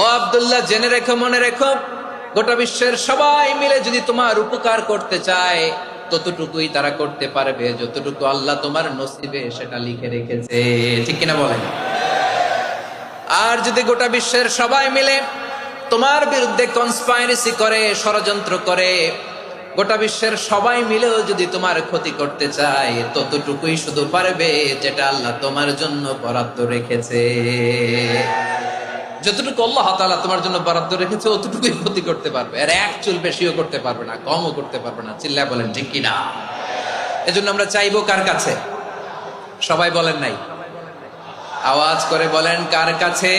ও আব্দুল্লাহ, জেনে রেখো, মনে রেখো, গোটা বিশ্বের সবাই মিলে যদি তোমার উপকার করতে চায় ততটুকুই তারা করতে পারবে যতটুকু আল্লাহ তোমার নসিবে সেটা লিখে রেখেছে। ঠিক কিনা বলেন? আর যদি গোটা বিশ্বের সবাই মিলে তোমার বিরুদ্ধে কনস্পাইরেসি করে, ষড়যন্ত্র করে, গোটা বিশ্বের সবাই মিলেও যদি তোমার ক্ষতি করতে চায় ততটুকুই শুধু পারবে যেটা আল্লাহ তোমার জন্য বরাদ্দ রেখেছে। যতটুকু আল্লাহ তাআলা তোমার জন্য বরাদ্দ রেখেছে অতটুকুই ক্ষতি করতে পারবে, আর এক চুল বেশিও করতে পারবে না, কমও করতে পারবে না। চিল্লায় বলেন ঠিক কিনা? এজন্য আমরা চাইবো কার কাছে? সবাই বলেন নাই, আওয়াজ করে বলেন কার কাছে?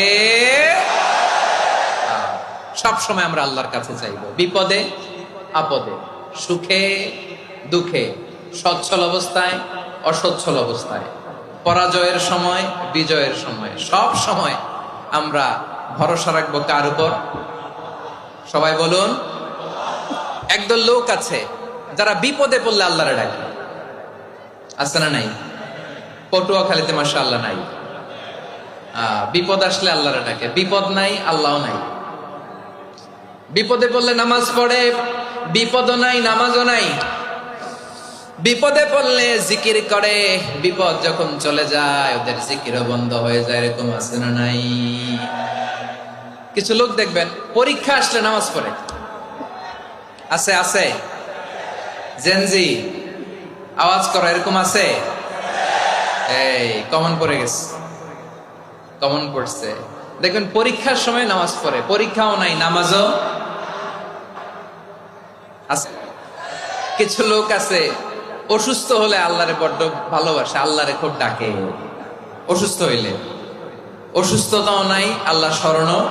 সব সময় আমরা আল্লাহর কাছে চাইবো, বিপদে আপদে, সুখে দুঃখে, সচ্ছল অবস্থায় অসচ্ছল অবস্থায়, পরাজয়ের সময় বিজয়ের সময়, সব সময় আমরা ভরসা রাখবো কার উপর? সবাই বলুন। একদল লোক আছে যারা বিপদে পড়লে আল্লাহরে ডাকে, আছে না নাই? পটুয়াখালীতে মাশাআল্লাহ নাই। বিপদ আসলে আল্লাহরে ডাকে, বিপদ নাই আল্লাহও নাই। বিপদে পড়লে নামাজ পড়ে, বিপদও নাই নামাজও নাই। বিপদে পড়লে জিকির করে, বিপদ যখন চলে যায় ওদের জিকিরও বন্ধ হয়ে যায়। এরকম আছে না নাই? কিছু লোক দেখবেন পরীক্ষা আসলে নামাজ পড়ে, আছে আছে। জেনজি আওয়াজ করো, এরকম আছে? এই কমন পড়ে গেছে, কমন পড়ছে। দেখবেন পরীক্ষার সময় নামাজ পড়ে, পরীক্ষাও নাই নামাজও আছে। কিছু লোক আছে অসুস্থ হলে আল্লাহরে বড্ড ভালোবাসে, আল্লাহরে খুব ডাকে। অসুস্থ হইলে অসুস্থতাও নাই, আল্লাহ স্মরণও